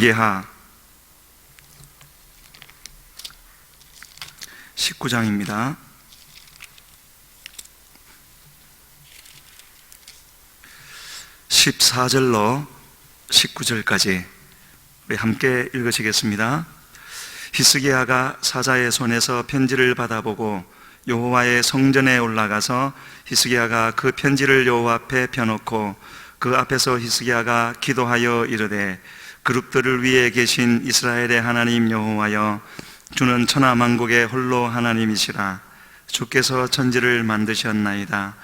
히스기야 19장입니다. 14절로 19절까지 우리 함께 읽으시겠습니다. 히스기야가 사자의 손에서 편지를 받아보고 여호와의 성전에 올라가서 히스기야가 그 편지를 여호와 앞에 펴놓고 그 앞에서 히스기야가 기도하여 이르되 그룹들을 위에 계신 이스라엘의 하나님 여호와여, 주는 천하만국의 홀로 하나님이시라. 주께서 천지를 만드셨나이다.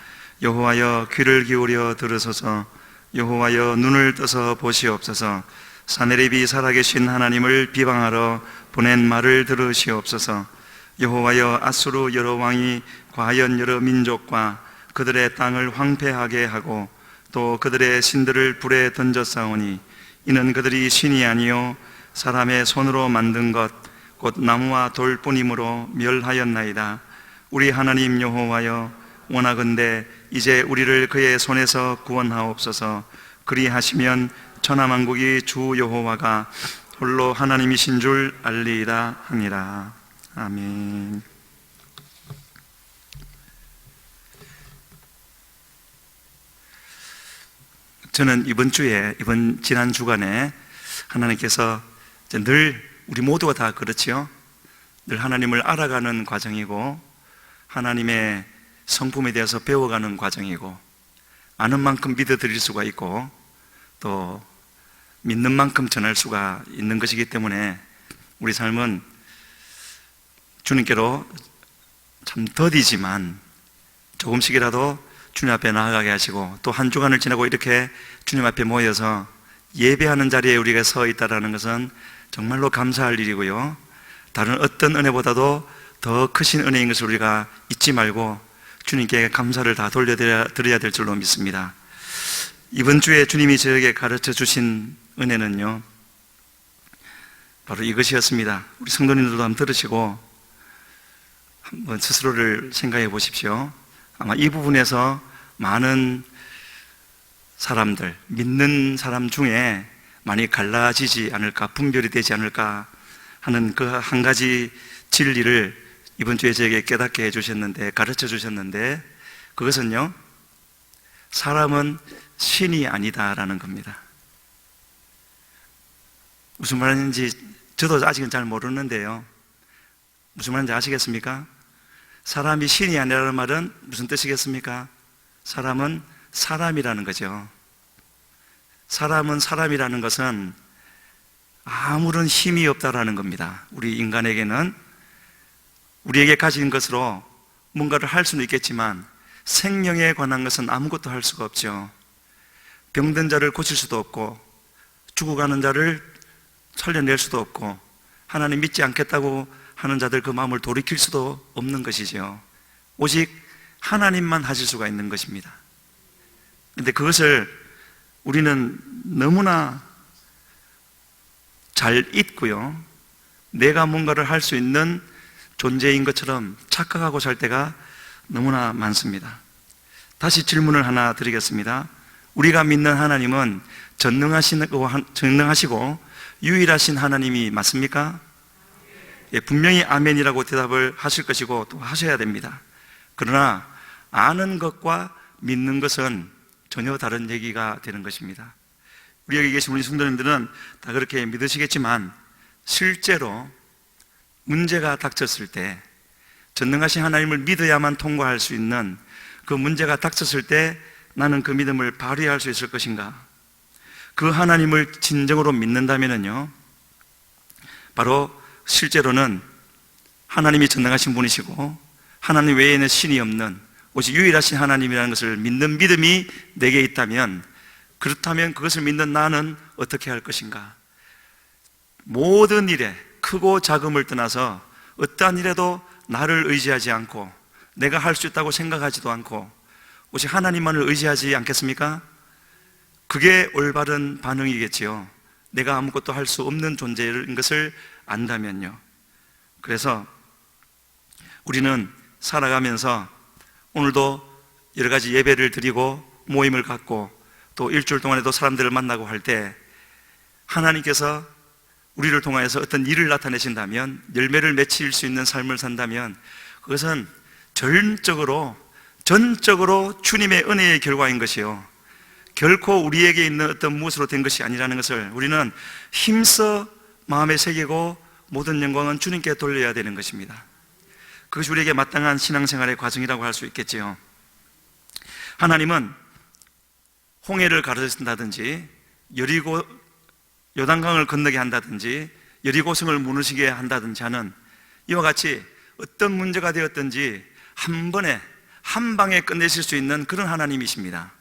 여호와여, 귀를 기울여 들으소서. 여호와여, 눈을 떠서 보시옵소서. 사네립이 살아계신 하나님을 비방하러 보낸 말을 들으시옵소서. 여호와여, 아수르 여러 왕이 과연 여러 민족과 그들의 땅을 황폐하게 하고 또 그들의 신들을 불에 던졌사오니 이는 그들이 신이 아니요 사람의 손으로 만든 것 곧 나무와 돌뿐이므로 멸하였나이다. 우리 하나님 여호와여, 원하건대 이제 우리를 그의 손에서 구원하옵소서. 그리하시면 천하만국이 주 여호와가 홀로 하나님이신 줄 알리이다 하니라. 아멘. 저는 지난 주간에 하나님께서 늘 우리 모두가 다 그렇지요. 늘 하나님을 알아가는 과정이고 하나님의 성품에 대해서 배워가는 과정이고 아는 만큼 믿어드릴 수가 있고 또 믿는 만큼 전할 수가 있는 것이기 때문에 우리 삶은 주님께로 참 더디지만 조금씩이라도 주님 앞에 나아가게 하시고 또 한 주간을 지나고 이렇게 주님 앞에 모여서 예배하는 자리에 우리가 서 있다는 것은 정말로 감사할 일이고요, 다른 어떤 은혜보다도 더 크신 은혜인 것을 우리가 잊지 말고 주님께 감사를 다 돌려드려야 될 줄로 믿습니다. 이번 주에 주님이 저에게 가르쳐 주신 은혜는요, 바로 이것이었습니다. 우리 성도님들도 한번 들으시고 한번 스스로를 생각해 보십시오. 아마 이 부분에서 많은 사람들, 믿는 사람 중에 많이 갈라지지 않을까, 분별이 되지 않을까 하는 그 한 가지 진리를 이번 주에 저에게 깨닫게 해주셨는데, 가르쳐 주셨는데, 그것은요, 사람은 신이 아니다라는 겁니다. 무슨 말인지 저도 아직은 잘 모르는데요, 무슨 말인지 아시겠습니까? 사람이 신이 아니라는 말은 무슨 뜻이겠습니까? 사람은 사람이라는 거죠. 사람은 사람이라는 것은 아무런 힘이 없다라는 겁니다. 우리 인간에게는 우리에게 가진 것으로 뭔가를 할 수는 있겠지만 생명에 관한 것은 아무것도 할 수가 없죠. 병든 자를 고칠 수도 없고 죽어가는 자를 살려낼 수도 없고 하나님 믿지 않겠다고 하는 자들 그 마음을 돌이킬 수도 없는 것이죠. 오직 하나님만 하실 수가 있는 것입니다. 그런데 그것을 우리는 너무나 잘 잊고요, 내가 뭔가를 할 수 있는 존재인 것처럼 착각하고 살 때가 너무나 많습니다. 다시 질문을 하나 드리겠습니다. 우리가 믿는 하나님은 전능하시고 유일하신 하나님이 맞습니까? 예, 분명히 아멘이라고 대답을 하실 것이고 또 하셔야 됩니다. 그러나 아는 것과 믿는 것은 전혀 다른 얘기가 되는 것입니다. 우리 여기 계신 우리 성도님들은 다 그렇게 믿으시겠지만 실제로 문제가 닥쳤을 때 전능하신 하나님을 믿어야만 통과할 수 있는 그 문제가 닥쳤을 때 나는 그 믿음을 발휘할 수 있을 것인가? 그 하나님을 진정으로 믿는다면요, 바로 실제로는 하나님이 전능하신 분이시고 하나님 외에는 신이 없는 오직 유일하신 하나님이라는 것을 믿는 믿음이 내게 있다면, 그렇다면 그것을 믿는 나는 어떻게 할 것인가? 모든 일에 크고 작음을 떠나서 어떠한 일에도 나를 의지하지 않고 내가 할 수 있다고 생각하지도 않고 오직 하나님만을 의지하지 않겠습니까? 그게 올바른 반응이겠지요. 내가 아무것도 할 수 없는 존재인 것을 안다면요. 그래서 우리는 살아가면서 오늘도 여러 가지 예배를 드리고 모임을 갖고 또 일주일 동안에도 사람들을 만나고 할 때 하나님께서 우리를 통하여서 어떤 일을 나타내신다면, 열매를 맺힐 수 있는 삶을 산다면 그것은 전적으로 주님의 은혜의 결과인 것이요, 결코 우리에게 있는 어떤 무엇으로 된 것이 아니라는 것을 우리는 힘써 마음에 새기고 모든 영광은 주님께 돌려야 되는 것입니다. 그것이 우리에게 마땅한 신앙생활의 과정이라고 할 수 있겠지요. 하나님은 홍해를 가르친다든지, 여리고 요단강을 건너게 한다든지, 여리고성을 무너지게 한다든지 하는 이와 같이 어떤 문제가 되었든지 한 번에 한 방에 끝내실 수 있는 그런 하나님이십니다.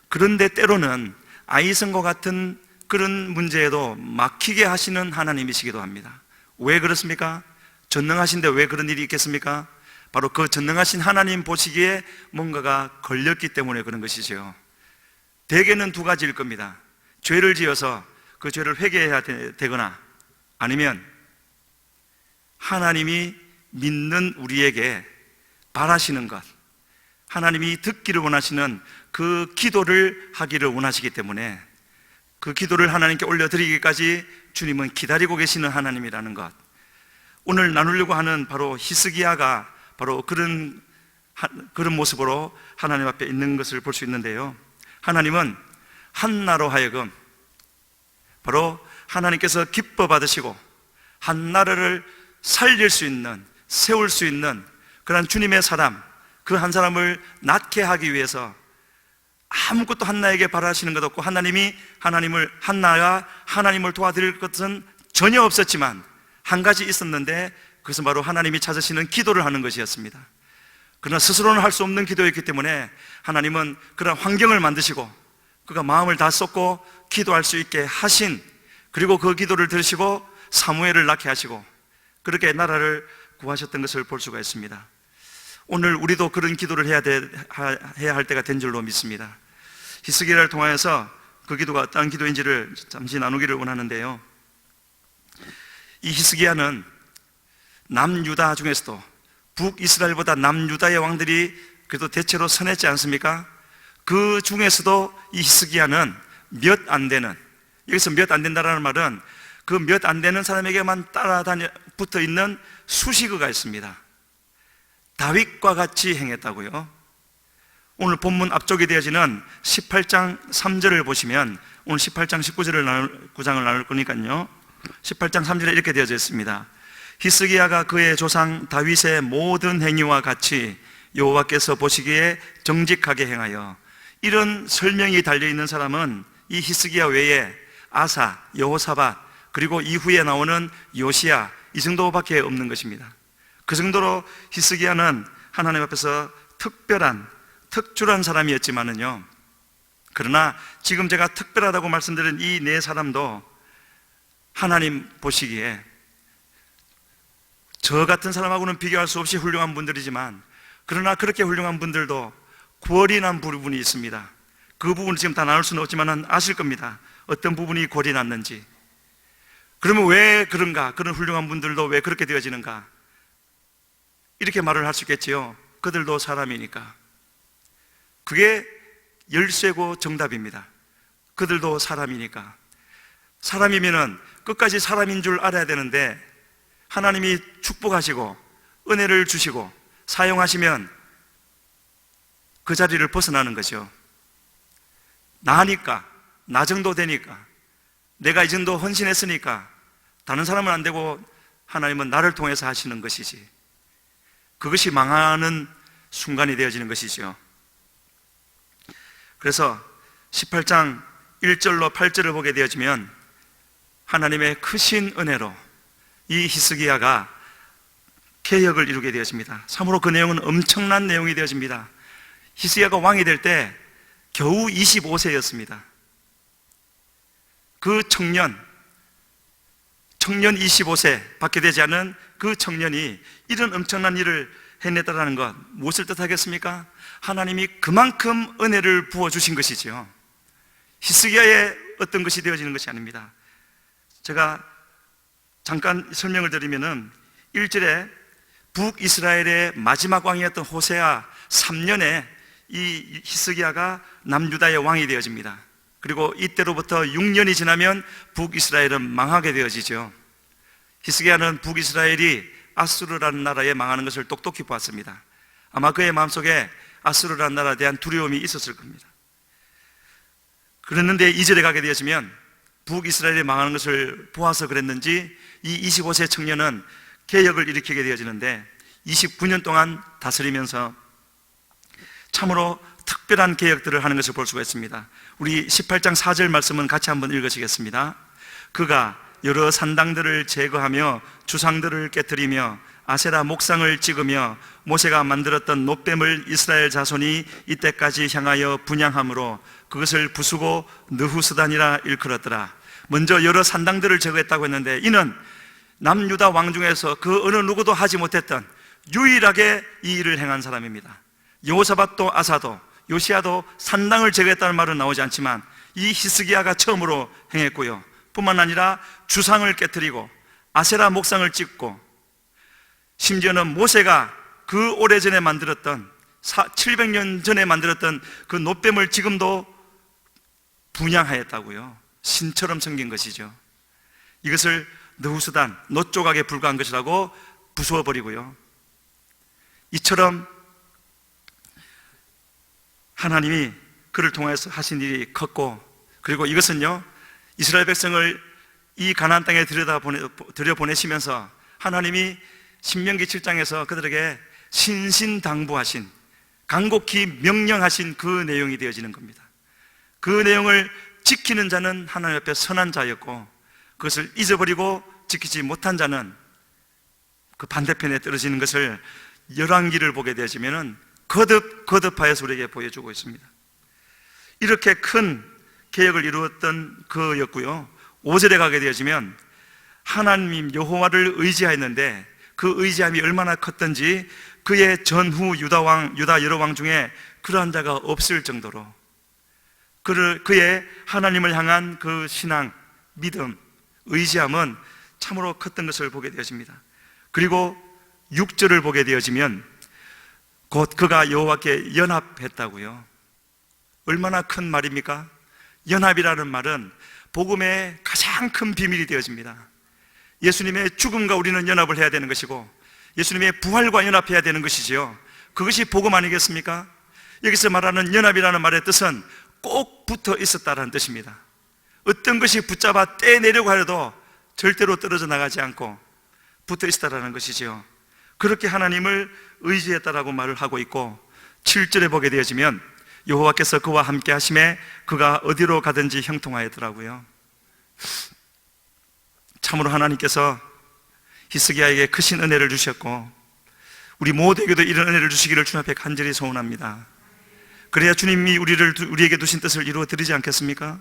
그런데 때로는 아이성과 같은 그런 문제에도 막히게 하시는 하나님이시기도 합니다. 왜 그렇습니까? 전능하신데 왜 그런 일이 있겠습니까? 바로 그 전능하신 하나님 보시기에 뭔가가 걸렸기 때문에 그런 것이죠. 대개는 두 가지일 겁니다. 죄를 지어서 그 죄를 회개해야 되거나, 아니면 하나님이 믿는 우리에게 바라시는 것, 하나님이 듣기를 원하시는 그 기도를 하기를 원하시기 때문에 그 기도를 하나님께 올려드리기까지 주님은 기다리고 계시는 하나님이라는 것, 오늘 나누려고 하는 바로 히스기야가 바로 그런 모습으로 하나님 앞에 있는 것을 볼 수 있는데요, 하나님은 한나로 하여금 바로 하나님께서 기뻐 받으시고 한 나라를 살릴 수 있는, 세울 수 있는 그런 주님의 사람, 그 한 사람을 낳게 하기 위해서 아무것도 한나에게 바라시는 것 없고, 한나가 하나님을 도와드릴 것은 전혀 없었지만 한 가지 있었는데, 그것은 바로 하나님이 찾으시는 기도를 하는 것이었습니다. 그러나 스스로는 할 수 없는 기도였기 때문에 하나님은 그런 환경을 만드시고 그가 마음을 다 쏟고 기도할 수 있게 하신, 그리고 그 기도를 들으시고 사무엘을 낳게 하시고 그렇게 나라를 구하셨던 것을 볼 수가 있습니다. 오늘 우리도 그런 기도를 해야 할 때가 된 줄로 믿습니다. 히스기야를 통하여서 그 기도가 어떤 기도인지를 잠시 나누기를 원하는데요, 이 히스기야는 남유다 중에서도 북이스라엘보다 남유다의 왕들이 그래도 대체로 선했지 않습니까? 그 중에서도 이 히스기야는 몇 안 되는, 여기서 몇 안 된다라는 말은 그 몇 안 되는 사람에게만 붙어 있는 수식어가 있습니다. 다윗과 같이 행했다고요. 오늘 본문 앞쪽에 되어지는 18장 3절을 보시면, 오늘 18장 19장을 나눌 거니까요, 18장 3절에 이렇게 되어져 있습니다. 히스기야가 그의 조상 다윗의 모든 행위와 같이 여호와께서 보시기에 정직하게 행하여, 이런 설명이 달려있는 사람은 이 히스기야 외에 아사, 여호사밧, 그리고 이후에 나오는 요시야, 이 정도밖에 없는 것입니다. 그 정도로 히스기야는 하나님 앞에서 특출한 사람이었지만은요, 그러나 지금 제가 특별하다고 말씀드린 이 네 사람도 하나님 보시기에 저 같은 사람하고는 비교할 수 없이 훌륭한 분들이지만, 그러나 그렇게 훌륭한 분들도 골이 난 부분이 있습니다. 그 부분을 지금 다 나눌 수는 없지만 아실 겁니다. 어떤 부분이 골이 났는지. 그러면 왜 그런가? 그런 훌륭한 분들도 왜 그렇게 되어지는가? 이렇게 말을 할 수 있겠지요. 그들도 사람이니까. 그게 열쇠고 정답입니다. 그들도 사람이니까. 사람이면은 끝까지 사람인 줄 알아야 되는데, 하나님이 축복하시고 은혜를 주시고 사용하시면 그 자리를 벗어나는 거죠. 나니까, 나 정도 되니까, 내가 이 정도 헌신했으니까 다른 사람은 안 되고 하나님은 나를 통해서 하시는 것이지, 그것이 망하는 순간이 되어지는 것이죠. 그래서 18장 1절로 8절을 보게 되어지면 하나님의 크신 은혜로 이 히스기야가 개혁을 이루게 되어집니다. 참으로 그 내용은 엄청난 내용이 되어집니다. 히스기야가 왕이 될 때 겨우 25세였습니다. 그 청년 25세 밖에 되지 않은 그 청년이 이런 엄청난 일을 해냈다는 것, 무엇을 뜻하겠습니까? 하나님이 그만큼 은혜를 부어주신 것이죠. 히스기야의 어떤 것이 되어지는 것이 아닙니다. 제가 잠깐 설명을 드리면은 1절에 북이스라엘의 마지막 왕이었던 호세아 3년에 이 히스기야가 남유다의 왕이 되어집니다. 그리고 이때로부터 6년이 지나면 북이스라엘은 망하게 되어지죠. 히스기야는 북이스라엘이 아수르라는 나라에 망하는 것을 똑똑히 보았습니다. 아마 그의 마음속에 아수르라는 나라에 대한 두려움이 있었을 겁니다. 그랬는데 2절에 가게 되어지면 북이스라엘이 망하는 것을 보아서 그랬는지 이 25세 청년은 개혁을 일으키게 되어지는데 29년 동안 다스리면서 참으로 특별한 개혁들을 하는 것을 볼 수가 있습니다. 우리 18장 4절 말씀은 같이 한번 읽으시겠습니다. 그가 여러 산당들을 제거하며 주상들을 깨뜨리며 아세라 목상을 찍으며 모세가 만들었던 놋뱀을 이스라엘 자손이 이때까지 향하여 분향함으로 그것을 부수고 느후스단이라 일컬었더라. 먼저 여러 산당들을 제거했다고 했는데 이는 남유다 왕 중에서 그 어느 누구도 하지 못했던 유일하게 이 일을 행한 사람입니다. 여호사밧도 아사도 요시야도 산당을 제거했다는 말은 나오지 않지만 이 히스기야가 처음으로 행했고요, 뿐만 아니라 주상을 깨뜨리고 아세라 목상을 찍고 심지어는 모세가 그 오래전에 만들었던 700년 전에 만들었던 그 놋뱀을 지금도 분향하였다고요. 신처럼 생긴 것이죠. 이것을 느후스단, 놋 조각에 불과한 것이라고 부수어버리고요, 이처럼 하나님이 그를 통해서 하신 일이 컸고, 그리고 이것은요, 이스라엘 백성을 이 가나안 땅에 들여보내시면서 하나님이 신명기 7장에서 그들에게 신신당부하신, 간곡히 명령하신 그 내용이 되어지는 겁니다. 그 내용을 지키는 자는 하나님 앞에 선한 자였고, 그것을 잊어버리고 지키지 못한 자는 그 반대편에 떨어지는 것을 열왕기를 보게 되어지면 거듭하여서 우리에게 보여주고 있습니다. 이렇게 큰 개혁을 이루었던 그였고요, 5절에 가게 되어지면 하나님 여호와를 의지하였는데 그 의지함이 얼마나 컸던지 그의 전후 유다 여러 왕 중에 그러한 자가 없을 정도로 그의 하나님을 향한 그 신앙, 믿음, 의지함은 참으로 컸던 것을 보게 되어집니다. 그리고 6절을 보게 되어지면 곧 그가 여호와께 연합했다고요. 얼마나 큰 말입니까? 연합이라는 말은 복음의 가장 큰 비밀이 되어집니다. 예수님의 죽음과 우리는 연합을 해야 되는 것이고 예수님의 부활과 연합해야 되는 것이지요. 그것이 복음 아니겠습니까? 여기서 말하는 연합이라는 말의 뜻은 꼭 붙어 있었다는 뜻입니다. 어떤 것이 붙잡아 떼내려고 하려도 절대로 떨어져 나가지 않고 붙어 있었다는 것이지요. 그렇게 하나님을 의지했다라고 말을 하고 있고, 7절에 보게 되어지면 여호와께서 그와 함께 하심에 그가 어디로 가든지 형통하였더라고요. 참으로 하나님께서 히스기야에게 크신 은혜를 주셨고 우리 모두에게도 이런 은혜를 주시기를 주님 앞에 간절히 소원합니다. 그래야 주님이 우리에게 두신 뜻을 이루어 드리지 않겠습니까?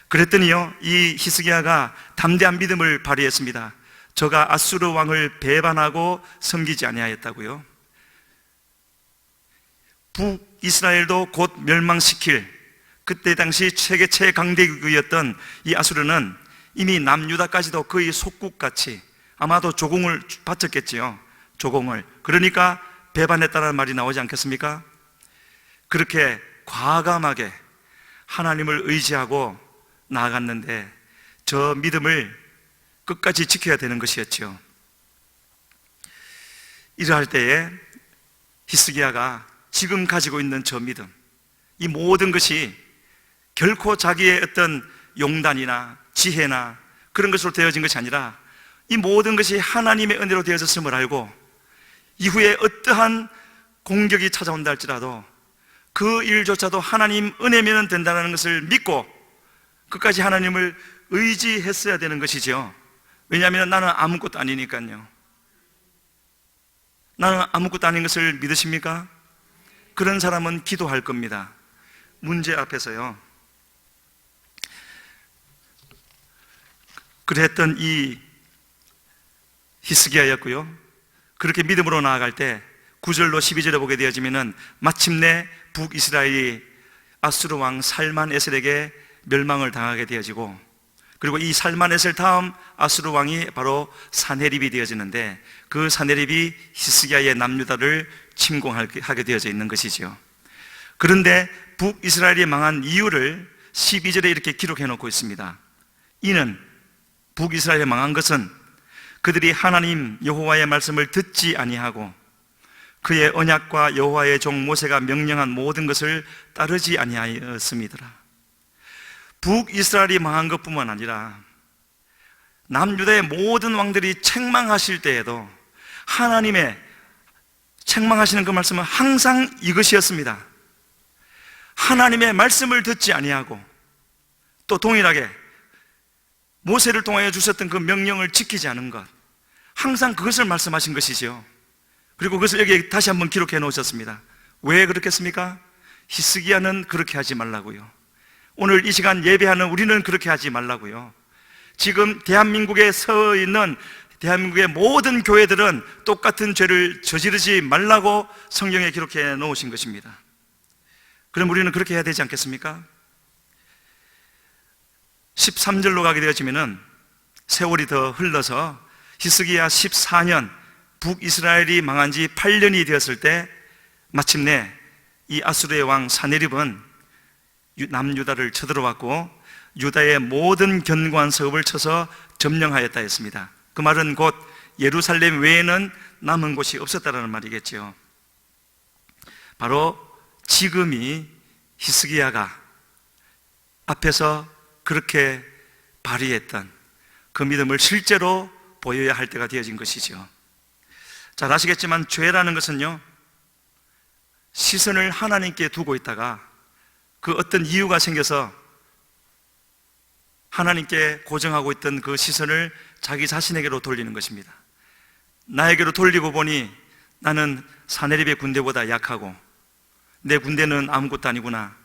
그랬더니요, 이 히스기야가 담대한 믿음을 발휘했습니다. 저가 아수르 왕을 배반하고 섬기지 아니하였다고요. 북이스라엘도 곧 멸망시킬, 그때 당시 세계 최강대국이었던 이 아수르는 이미 남유다까지도 거의 속국같이 아마도 조공을 바쳤겠지요. 조공을. 그러니까 배반했다는 말이 나오지 않겠습니까? 그렇게 과감하게 하나님을 의지하고 나아갔는데 저 믿음을 끝까지 지켜야 되는 것이었죠. 이러할 때에 히스기야가 지금 가지고 있는 저 믿음, 이 모든 것이 결코 자기의 어떤 용단이나 지혜나 그런 것으로 되어진 것이 아니라 이 모든 것이 하나님의 은혜로 되어졌음을 알고 이후에 어떠한 공격이 찾아온다 할지라도 그 일조차도 하나님 은혜면 된다는 것을 믿고 끝까지 하나님을 의지했어야 되는 것이죠. 왜냐하면 나는 아무것도 아니니까요. 나는 아무것도 아닌 것을 믿으십니까? 그런 사람은 기도할 겁니다. 문제 앞에서요. 그랬던 이 히스기야였고요, 그렇게 믿음으로 나아갈 때 9절로 12절에 보게 되어지면은 마침내 북이스라엘이 아수르 왕 살만에셀에게 멸망을 당하게 되어지고, 그리고 이 살만에셀 다음 아수르 왕이 바로 사네립이 되어지는데 그 사네립이 히스기야의 남유다를 침공하게 되어져 있는 것이지요. 그런데 북이스라엘이 망한 이유를 12절에 이렇게 기록해 놓고 있습니다. 이는 북이스라엘에 망한 것은 그들이 하나님 여호와의 말씀을 듣지 아니하고 그의 언약과 여호와의 종 모세가 명령한 모든 것을 따르지 아니하였음이더라. 북이스라엘이 망한 것뿐만 아니라 남유다의 모든 왕들이 책망하실 때에도 하나님의 책망하시는 그 말씀은 항상 이것이었습니다. 하나님의 말씀을 듣지 아니하고 또 동일하게 모세를 통하여 주셨던 그 명령을 지키지 않은 것, 항상 그것을 말씀하신 것이지요. 그리고 그것을 여기에 다시 한번 기록해 놓으셨습니다. 왜 그렇겠습니까? 히스기야는 그렇게 하지 말라고요. 오늘 이 시간 예배하는 우리는 그렇게 하지 말라고요. 지금 대한민국에 서 있는 대한민국의 모든 교회들은 똑같은 죄를 저지르지 말라고 성경에 기록해 놓으신 것입니다. 그럼 우리는 그렇게 해야 되지 않겠습니까? 13절로 가게 되어지면은 세월이 더 흘러서 히스기야 14년 북이스라엘이 망한 지 8년이 되었을 때 마침내 이 아수르의 왕 사네립은 남유다를 쳐들어왔고 유다의 모든 견고한 성읍을 쳐서 점령하였다 했습니다. 그 말은 곧 예루살렘 외에는 남은 곳이 없었다는 말이겠죠. 바로 지금이 히스기야가 앞에서 그렇게 발휘했던 그 믿음을 실제로 보여야 할 때가 되어진 것이죠. 잘 아시겠지만 죄라는 것은요, 시선을 하나님께 두고 있다가 그 어떤 이유가 생겨서 하나님께 고정하고 있던 그 시선을 자기 자신에게로 돌리는 것입니다. 나에게로 돌리고 보니 나는 사네립의 군대보다 약하고 내 군대는 아무것도 아니구나.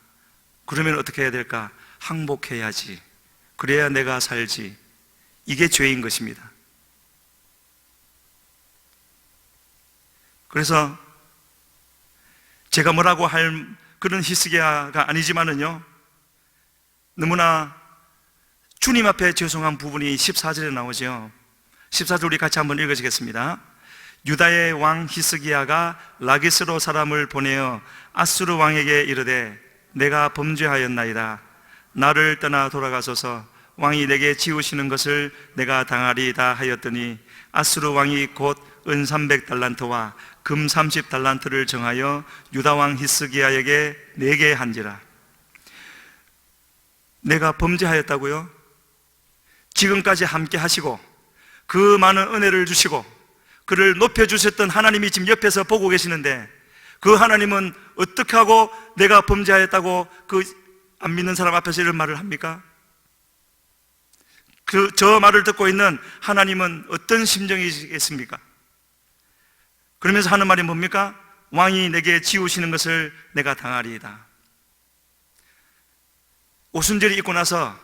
그러면 어떻게 해야 될까? 항복해야지. 그래야 내가 살지. 이게 죄인 것입니다. 그래서 제가 뭐라고 할 그런 히스기야가 아니지만은요, 너무나 주님 앞에 죄송한 부분이 14절에 나오죠. 14절 우리 같이 한번 읽으시겠습니다. 유다의 왕 히스기야가 라기스로 사람을 보내어 아수르 왕에게 이르되 내가 범죄하였나이다. 나를 떠나 돌아가소서. 왕이 내게 지우시는 것을 내가 당하리이다 하였더니 아수르 왕이 곧 은 300달란트와 금 30달란트를 정하여 유다 왕 히스기야에게 내게 한지라. 내가 범죄하였다고요? 지금까지 함께 하시고 그 많은 은혜를 주시고 그를 높여주셨던 하나님이 지금 옆에서 보고 계시는데 그 하나님은 어떻게 하고 내가 범죄하였다고 그 안 믿는 사람 앞에서 이런 말을 합니까? 저 말을 듣고 있는 하나님은 어떤 심정이겠습니까? 그러면서 하는 말이 뭡니까? 왕이 내게 지우시는 것을 내가 당하리이다. 오순절이 있고 나서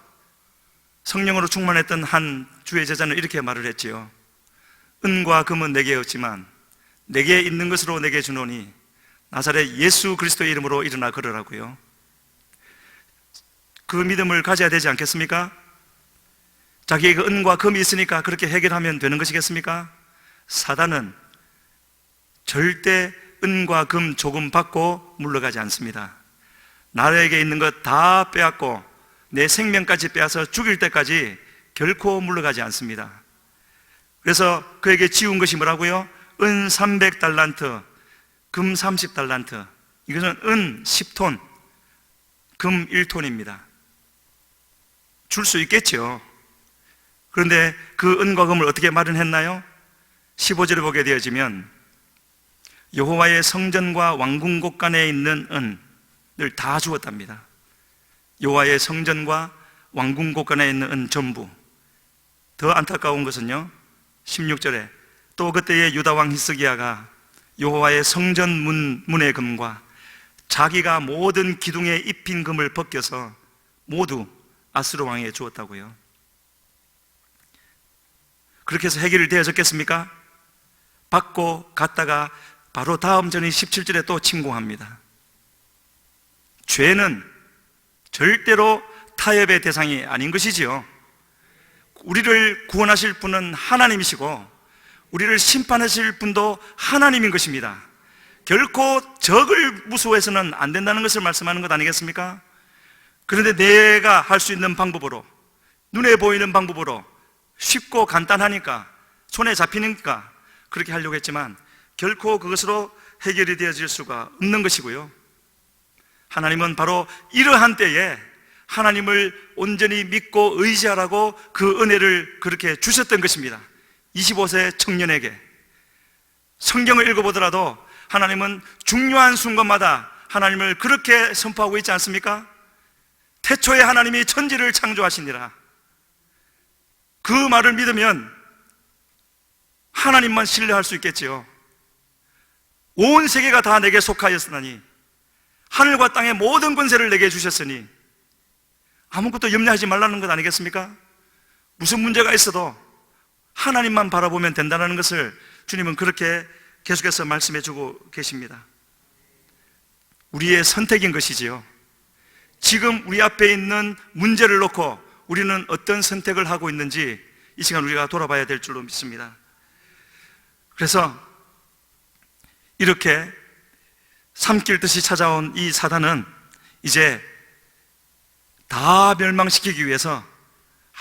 성령으로 충만했던 한 주의 제자는 이렇게 말을 했지요. 은과 금은 내게 없지만 내게 있는 것으로 내게 주노니 나사렛 예수 그리스도의 이름으로 일어나 걸으라고요. 그 믿음을 가져야 되지 않겠습니까? 자기에게 은과 금이 있으니까 그렇게 해결하면 되는 것이겠습니까? 사단은 절대 은과 금 조금 받고 물러가지 않습니다. 나에게 있는 것 다 빼앗고 내 생명까지 빼앗아 죽일 때까지 결코 물러가지 않습니다. 그래서 그에게 지운 것이 뭐라고요? 은 300달란트, 금 30달란트. 이것은 은 10톤, 금 1톤입니다. 줄 수 있겠죠. 그런데 그 은과 금을 어떻게 마련했나요? 15절을 보게 되어지면 여호와의 성전과 왕궁 곳간에 있는 은을 다 주었답니다. 여호와의 성전과 왕궁 곳간에 있는 은 전부. 더 안타까운 것은요, 16절에 또 그때의 유다 왕 히스기야가 여호와의 성전 문의 금과 자기가 모든 기둥에 입힌 금을 벗겨서 모두 아수르 왕에게 주었다고요. 그렇게 해서 해결이 되어졌겠습니까? 받고 갔다가 바로 다음 절인 17절에 또 침공합니다. 죄는 절대로 타협의 대상이 아닌 것이지요. 우리를 구원하실 분은 하나님이시고 우리를 심판하실 분도 하나님인 것입니다. 결코 적을 무서워해서는 안 된다는 것을 말씀하는 것 아니겠습니까? 그런데 내가 할 수 있는 방법으로, 눈에 보이는 방법으로 쉽고 간단하니까, 손에 잡히니까 그렇게 하려고 했지만 결코 그것으로 해결이 되어질 수가 없는 것이고요. 하나님은 바로 이러한 때에 하나님을 온전히 믿고 의지하라고 그 은혜를 그렇게 주셨던 것입니다. 25세 청년에게 성경을 읽어보더라도 하나님은 중요한 순간마다 하나님을 그렇게 선포하고 있지 않습니까? 태초에 하나님이 천지를 창조하시니라. 그 말을 믿으면 하나님만 신뢰할 수 있겠지요. 온 세계가 다 내게 속하였으니 하늘과 땅의 모든 권세를 내게 주셨으니 아무것도 염려하지 말라는 것 아니겠습니까? 무슨 문제가 있어도 하나님만 바라보면 된다는 것을 주님은 그렇게 계속해서 말씀해 주고 계십니다. 우리의 선택인 것이지요. 지금 우리 앞에 있는 문제를 놓고 우리는 어떤 선택을 하고 있는지 이 시간 우리가 돌아봐야 될 줄로 믿습니다. 그래서 이렇게 삼킬 듯이 찾아온 이 사단은 이제 다 멸망시키기 위해서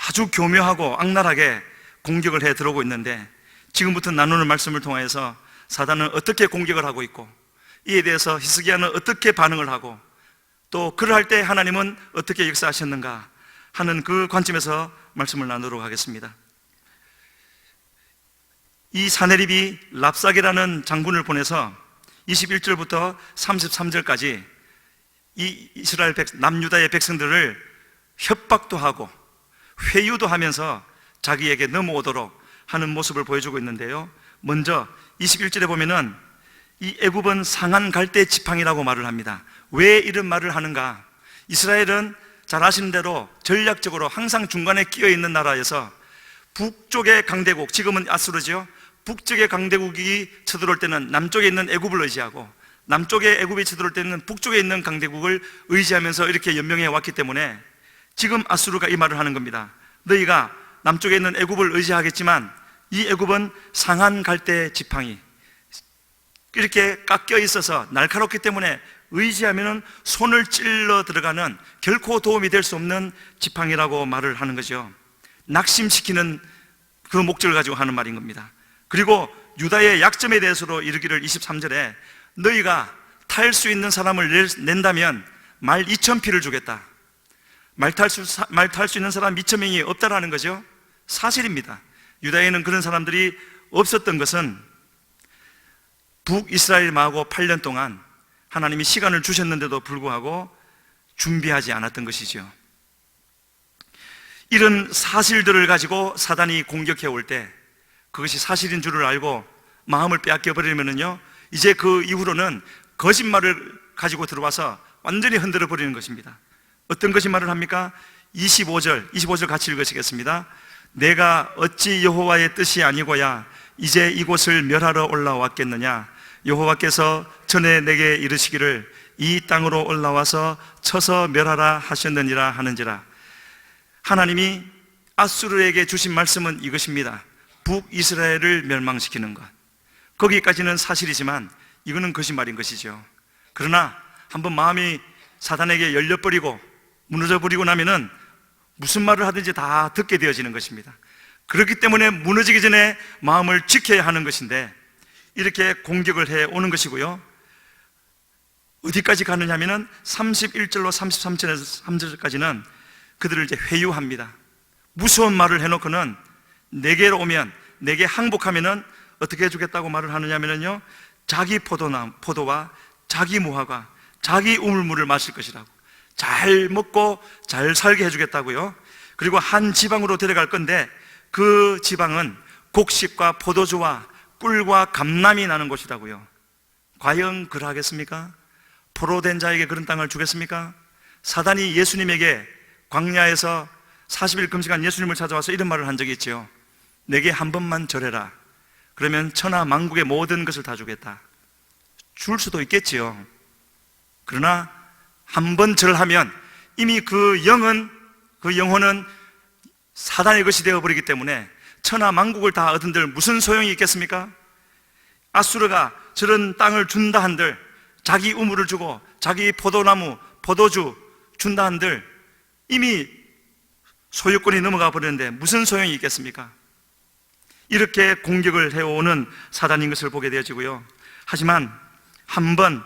아주 교묘하고 악랄하게 공격을 해 들어오고 있는데, 지금부터 나누는 말씀을 통해서 사단은 어떻게 공격을 하고 있고 이에 대해서 히스기야는 어떻게 반응을 하고 또 그러할 때 하나님은 어떻게 역사하셨는가 하는 그 관점에서 말씀을 나누도록 하겠습니다. 이 사네립이 랍삭이라는 장군을 보내서 21절부터 33절까지 이 이스라엘 남유다의 백성들을 협박도 하고 회유도 하면서 자기에게 넘어오도록 하는 모습을 보여주고 있는데요. 먼저 21절에 보면은 이 애굽은 상한 갈대 지팡이라고 말을 합니다. 왜 이런 말을 하는가? 이스라엘은 잘 아시는 대로 전략적으로 항상 중간에 끼어 있는 나라에서 북쪽의 강대국, 지금은 아수르죠. 북쪽의 강대국이 쳐들어올 때는 남쪽에 있는 애굽을 의지하고, 남쪽의 애굽이 쳐들어올 때는 북쪽에 있는 강대국을 의지하면서 이렇게 연명해 왔기 때문에 지금 아수르가 이 말을 하는 겁니다. 너희가 남쪽에 있는 애굽을 의지하겠지만 이 애굽은 상한 갈대 지팡이, 이렇게 깎여 있어서 날카롭기 때문에 의지하면 손을 찔러 들어가는 결코 도움이 될 수 없는 지팡이라고 말을 하는 거죠. 낙심시키는 그 목적을 가지고 하는 말인 겁니다. 그리고 유다의 약점에 대해서로 이르기를 23절에 너희가 탈 수 있는 사람을 낸다면 말 2,000피를 주겠다. 말 탈 수 있는 사람 2,000명이 없다라는 거죠. 사실입니다. 유다에는 그런 사람들이 없었던 것은 북이스라엘하고 8년 동안 하나님이 시간을 주셨는데도 불구하고 준비하지 않았던 것이죠. 이런 사실들을 가지고 사단이 공격해 올 때 그것이 사실인 줄을 알고 마음을 빼앗겨 버리면요, 이제 그 이후로는 거짓말을 가지고 들어와서 완전히 흔들어 버리는 것입니다. 어떤 거짓말을 합니까? 25절 같이 읽으시겠습니다. 내가 어찌 여호와의 뜻이 아니고야 이제 이곳을 멸하러 올라왔겠느냐? 여호와께서 전에 내게 이르시기를 이 땅으로 올라와서 쳐서 멸하라 하셨느니라 하는지라. 하나님이 아수르에게 주신 말씀은 이것입니다. 북이스라엘을 멸망시키는 것. 거기까지는 사실이지만 이거는 거짓말인 것이죠. 그러나 한번 마음이 사단에게 열려버리고 무너져버리고 나면은 무슨 말을 하든지 다 듣게 되어지는 것입니다. 그렇기 때문에 무너지기 전에 마음을 지켜야 하는 것인데 이렇게 공격을 해 오는 것이고요. 어디까지 가느냐 하면은 31절로 33절까지는 그들을 이제 회유합니다. 무서운 말을 해놓고는 내게로 오면, 내게 항복하면은 어떻게 해주겠다고 말을 하느냐면요, 자기 포도와 자기 무화과, 자기 우물물을 마실 것이라고, 잘 먹고 잘 살게 해주겠다고요. 그리고 한 지방으로 데려갈 건데 그 지방은 곡식과 포도주와 꿀과 감람이 나는 곳이라고요. 과연 그러하겠습니까? 포로된 자에게 그런 땅을 주겠습니까? 사단이 예수님에게 광야에서 40일 금식한 예수님을 찾아와서 이런 말을 한 적이 있죠. 내게 한 번만 절해라. 그러면 천하 만국의 모든 것을 다 주겠다. 줄 수도 있겠지요. 그러나 한 번 절하면 이미 그 영혼은 사단의 것이 되어버리기 때문에 천하 만국을 다 얻은들 무슨 소용이 있겠습니까? 아수르가 저런 땅을 준다 한들, 자기 우물을 주고 자기 포도나무, 포도주 준다 한들 이미 소유권이 넘어가 버렸는데 무슨 소용이 있겠습니까? 이렇게 공격을 해오는 사단인 것을 보게 되어지고요. 하지만 한번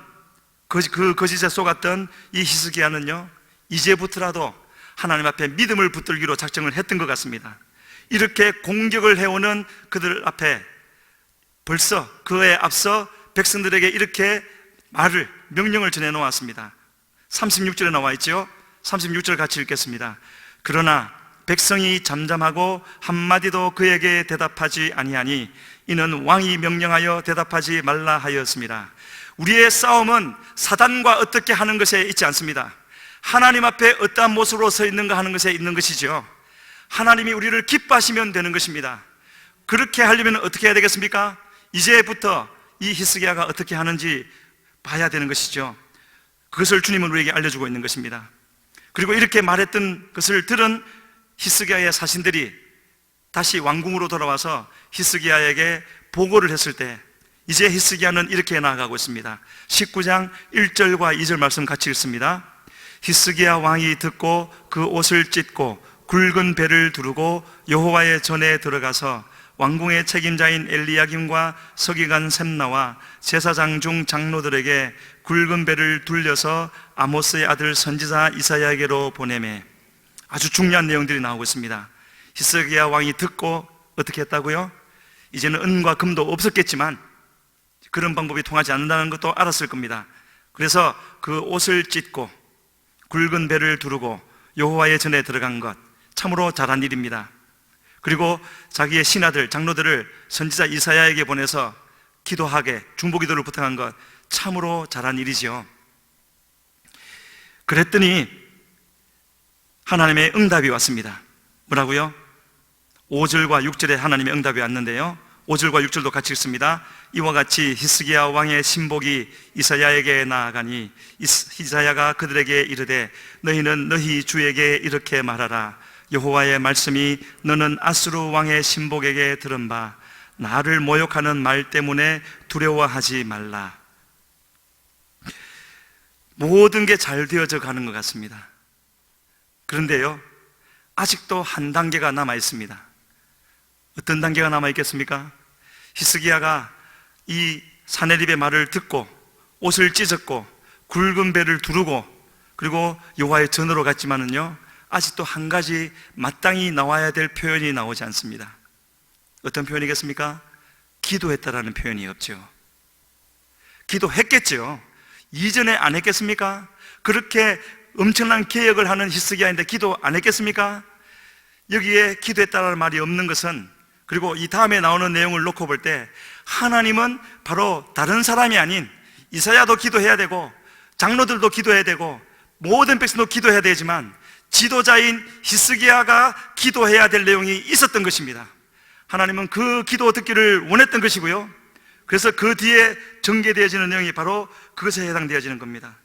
그 거짓에 속았던 이 히스기야는요, 이제부터라도 하나님 앞에 믿음을 붙들기로 작정을 했던 것 같습니다. 이렇게 공격을 해오는 그들 앞에 벌써 그에 앞서 백성들에게 이렇게 명령을 전해놓았습니다. 36절에 나와 있죠. 36절 같이 읽겠습니다. 그러나 백성이 잠잠하고 한마디도 그에게 대답하지 아니하니 이는 왕이 명령하여 대답하지 말라 하였습니다. 우리의 싸움은 사단과 어떻게 하는 것에 있지 않습니다. 하나님 앞에 어떠한 모습으로 서 있는가 하는 것에 있는 것이죠. 하나님이 우리를 기뻐하시면 되는 것입니다. 그렇게 하려면 어떻게 해야 되겠습니까? 이제부터 이 히스기야가 어떻게 하는지 봐야 되는 것이죠. 그것을 주님은 우리에게 알려주고 있는 것입니다. 그리고 이렇게 말했던 것을 들은 히스기야의 사신들이 다시 왕궁으로 돌아와서 히스기야에게 보고를 했을 때 이제 히스기야는 이렇게 나아가고 있습니다. 19장 1절과 2절 말씀 같이 읽습니다. 히스기야 왕이 듣고 그 옷을 찢고 굵은 배를 두르고 여호와의 전에 들어가서 왕궁의 책임자인 엘리야김과 서기관 셈나와 제사장 중 장로들에게 굵은 배를 둘려서 아모스의 아들 선지자 이사야에게로 보내매. 아주 중요한 내용들이 나오고 있습니다. 히스기야 왕이 듣고 어떻게 했다고요? 이제는 은과 금도 없었겠지만 그런 방법이 통하지 않는다는 것도 알았을 겁니다. 그래서 그 옷을 찢고 굵은 배를 두르고 여호와의 전에 들어간 것, 참으로 잘한 일입니다. 그리고 자기의 신하들, 장로들을 선지자 이사야에게 보내서 기도하게 중보기도를 부탁한 것, 참으로 잘한 일이지요. 그랬더니 하나님의 응답이 왔습니다. 뭐라고요? 5절과 6절에 하나님의 응답이 왔는데요, 5절과 6절도 같이 읽습니다. 이와 같이 히스기야 왕의 신복이 이사야에게 나아가니 이사야가 그들에게 이르되 너희는 너희 주에게 이렇게 말하라. 여호와의 말씀이 너는 아수르 왕의 신복에게 들은 바 나를 모욕하는 말 때문에 두려워하지 말라. 모든 게 잘 되어져 가는 것 같습니다. 그런데요, 아직도 한 단계가 남아 있습니다. 어떤 단계가 남아 있겠습니까? 히스기야가 이 사네립의 말을 듣고 옷을 찢었고 굵은 배를 두르고 그리고 여호와의 전으로 갔지만은요, 아직도 한 가지 마땅히 나와야 될 표현이 나오지 않습니다. 어떤 표현이겠습니까? 기도했다라는 표현이 없죠. 기도했겠죠. 이전에 안 했겠습니까? 그렇게 엄청난 개혁을 하는 히스기야인데 기도 안 했겠습니까? 여기에 기도했다라는 말이 없는 것은, 그리고 이 다음에 나오는 내용을 놓고 볼 때 하나님은 바로 다른 사람이 아닌 이사야도 기도해야 되고 장로들도 기도해야 되고 모든 백성도 기도해야 되지만 지도자인 히스기야가 기도해야 될 내용이 있었던 것입니다. 하나님은 그 기도 듣기를 원했던 것이고요, 그래서 그 뒤에 전개되어지는 내용이 바로 그것에 해당되어지는 겁니다.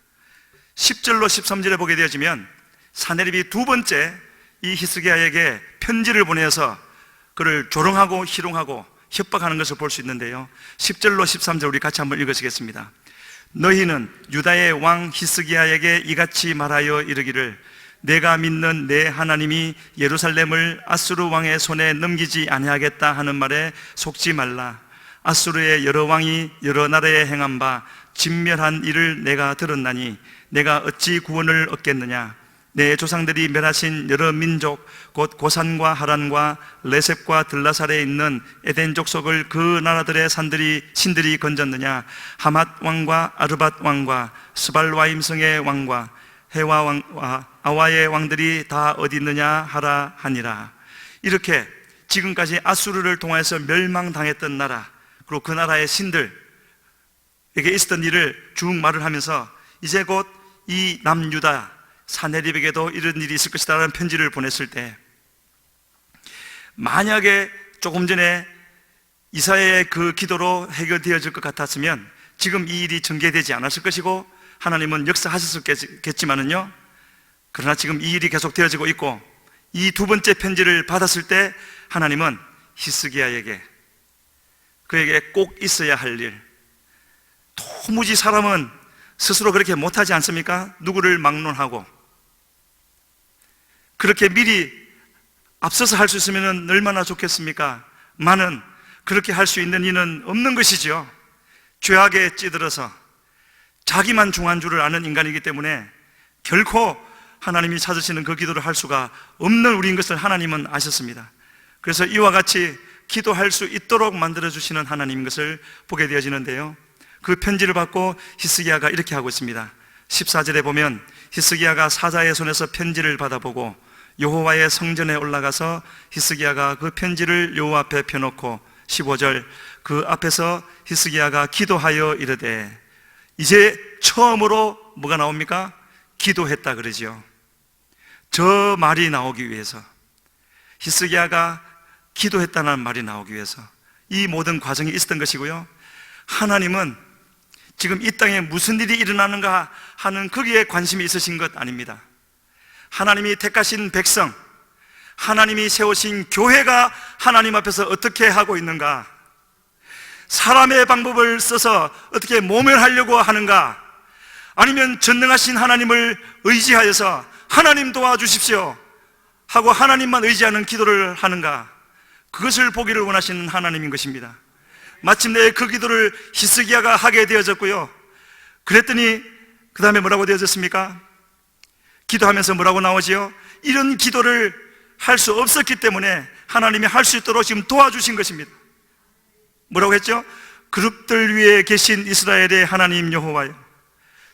10절로 13절에 보게 되어지면 사네립이 두 번째 이 히스기야에게 편지를 보내서 그를 조롱하고 희롱하고 협박하는 것을 볼 수 있는데요, 10절로 13절 우리 같이 한번 읽으시겠습니다. 너희는 유다의 왕 히스기야에게 이같이 말하여 이르기를 내가 믿는 내 하나님이 예루살렘을 아수르 왕의 손에 넘기지 아니하겠다 하는 말에 속지 말라. 아수르의 여러 왕이 여러 나라에 행한 바 진멸한 일을 내가 들었나니 내가 어찌 구원을 얻겠느냐. 내 조상들이 멸하신 여러 민족 곧 고산과 하란과 레셉과 들라살에 있는 에덴 족속을 그 나라들의 신들이 건졌느냐. 하맛 왕과 아르밧 왕과 스발와임성의 왕과 해와 왕과 아와의 왕들이 다 어디 있느냐 하라 하니라. 이렇게 지금까지 아수르를 통해서 멸망당했던 나라, 그리고 그 나라의 신들에게 있었던 일을 쭉 말을 하면서 이제 곧 이 남유다 사네립에게도 이런 일이 있을 것이다 라는 편지를 보냈을 때, 만약에 조금 전에 이사야의 그 기도로 해결되어질 것 같았으면 지금 이 일이 전개되지 않았을 것이고 하나님은 역사하셨겠지만은요, 그러나 지금 이 일이 계속 되어지고 있고 이 두 번째 편지를 받았을 때 하나님은 히스기야에게 그에게 꼭 있어야 할 일, 도무지 사람은 스스로 그렇게 못하지 않습니까? 누구를 막론하고 그렇게 미리 앞서서 할 수 있으면 얼마나 좋겠습니까? 많은 그렇게 할 수 있는 이는 없는 것이죠. 죄악에 찌들어서 자기만 중한 줄을 아는 인간이기 때문에 결코 하나님이 찾으시는 그 기도를 할 수가 없는 우리인 것을 하나님은 아셨습니다. 그래서 이와 같이 기도할 수 있도록 만들어주시는 하나님인 것을 보게 되어지는데요, 그 편지를 받고 히스기야가 이렇게 하고 있습니다. 14절에 보면 히스기야가 사자의 손에서 편지를 받아보고 여호와의 성전에 올라가서 히스기야가 그 편지를 여호와 앞에 펴놓고 15절 그 앞에서 히스기야가 기도하여 이르되, 이제 처음으로 뭐가 나옵니까? 기도했다 그러죠. 저 말이 나오기 위해서, 히스기야가 기도했다는 말이 나오기 위해서 이 모든 과정이 있었던 것이고요, 하나님은 지금 이 땅에 무슨 일이 일어나는가 하는 거기에 관심이 있으신 것 아닙니다. 하나님이 택하신 백성, 하나님이 세우신 교회가 하나님 앞에서 어떻게 하고 있는가, 사람의 방법을 써서 어떻게 모면하려고 하는가, 아니면 전능하신 하나님을 의지하여서 하나님 도와주십시오 하고 하나님만 의지하는 기도를 하는가, 그것을 보기를 원하시는 하나님인 것입니다. 마침내 그 기도를 히스기야가 하게 되어졌고요, 그랬더니 그 다음에 뭐라고 되어졌습니까? 기도하면서 뭐라고 나오지요? 이런 기도를 할 수 없었기 때문에 하나님이 할 수 있도록 지금 도와주신 것입니다. 뭐라고 했죠? 그룹들 위에 계신 이스라엘의 하나님 여호와여,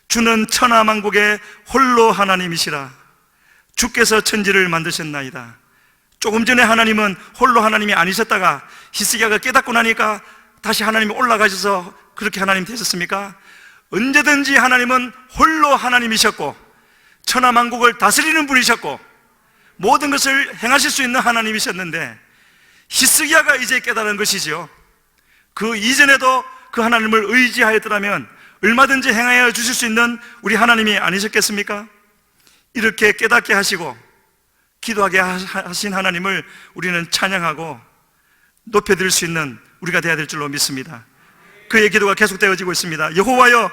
주는 천하만국의 홀로 하나님이시라. 주께서 천지를 만드셨나이다. 조금 전에 하나님은 홀로 하나님이 아니셨다가 히스기야가 깨닫고 나니까 다시 하나님이 올라가셔서 그렇게 하나님 되셨습니까? 언제든지 하나님은 홀로 하나님이셨고 천하만국을 다스리는 분이셨고 모든 것을 행하실 수 있는 하나님이셨는데, 히스기야가 이제 깨달은 것이죠. 그 이전에도 그 하나님을 의지하였더라면 얼마든지 행하여 주실 수 있는 우리 하나님이 아니셨겠습니까? 이렇게 깨닫게 하시고 기도하게 하신 하나님을 우리는 찬양하고 높여드릴 수 있는 우리가 되어야 될 줄로 믿습니다. 그의 기도가 계속되어지고 있습니다. 여호와여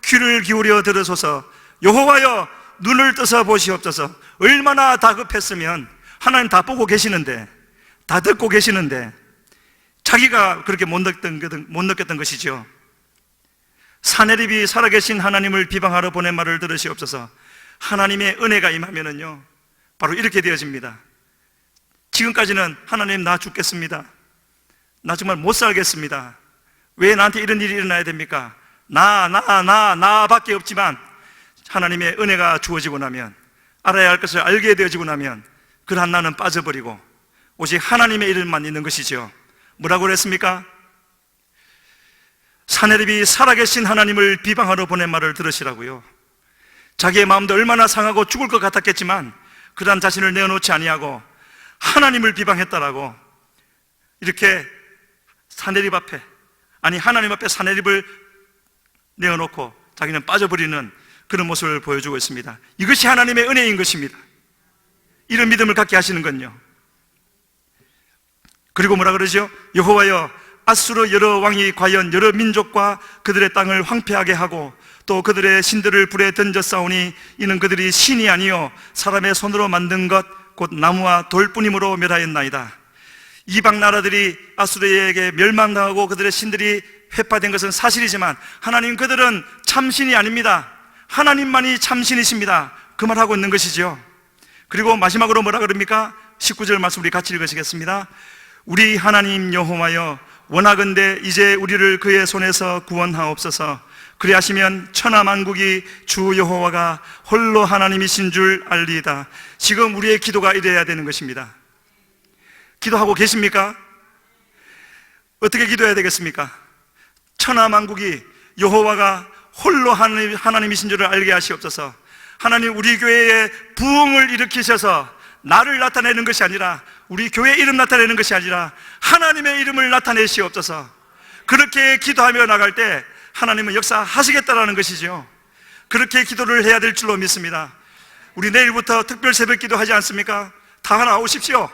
귀를 기울여 들으소서, 여호와여 눈을 떠서 보시옵소서. 얼마나 다급했으면 하나님 다 보고 계시는데, 다 듣고 계시는데 자기가 그렇게 못 느꼈던 것이죠. 사내립이 살아계신 하나님을 비방하러 보낸 말을 들으시옵소서. 하나님의 은혜가 임하면은요 바로 이렇게 되어집니다. 지금까지는 하나님 나 죽겠습니다, 나 정말 못 살겠습니다, 왜 나한테 이런 일이 일어나야 됩니까? 나밖에 없지만 하나님의 은혜가 주어지고 나면, 알아야 할 것을 알게 되어지고 나면 그러한 나는 빠져버리고 오직 하나님의 이름만 있는 것이죠. 뭐라고 그랬습니까? 사내립이 살아계신 하나님을 비방하러 보낸 말을 들으시라고요. 자기의 마음도 얼마나 상하고 죽을 것 같았겠지만 그러한 자신을 내어놓지 아니하고 하나님을 비방했다라고, 이렇게 사내립 앞에, 아니 하나님 앞에 사내립을 내어놓고 자기는 빠져버리는 그런 모습을 보여주고 있습니다. 이것이 하나님의 은혜인 것입니다. 이런 믿음을 갖게 하시는 건요. 그리고 뭐라 그러죠? 여호와여 앗수르 여러 왕이 과연 여러 민족과 그들의 땅을 황폐하게 하고 또 그들의 신들을 불에 던져 싸우니 이는 그들이 신이 아니요 사람의 손으로 만든 것 곧 나무와 돌뿐이므로 멸하였나이다. 이방 나라들이 앗수르에게 멸망당하고 그들의 신들이 회파된 것은 사실이지만 하나님 그들은 참신이 아닙니다. 하나님만이 참신이십니다. 그 말하고 있는 것이죠. 그리고 마지막으로 뭐라 그럽니까? 19절 말씀 우리 같이 읽으시겠습니다. 우리 하나님 여호와여 원하건대 이제 우리를 그의 손에서 구원하옵소서. 그리하시면 천하만국이 주 여호와가 홀로 하나님이신 줄 알리이다. 지금 우리의 기도가 이래야 되는 것입니다. 기도하고 계십니까? 어떻게 기도해야 되겠습니까? 천하만국이 여호와가 홀로 하나님이신 줄을 알게 하시옵소서. 하나님 우리 교회에 부흥을 일으키셔서 나를 나타내는 것이 아니라, 우리 교회 이름 나타내는 것이 아니라 하나님의 이름을 나타내시옵소서. 그렇게 기도하며 나갈 때 하나님은 역사하시겠다라는 것이죠. 그렇게 기도를 해야 될 줄로 믿습니다. 우리 내일부터 특별 새벽 기도 하지 않습니까? 다 나오십시오.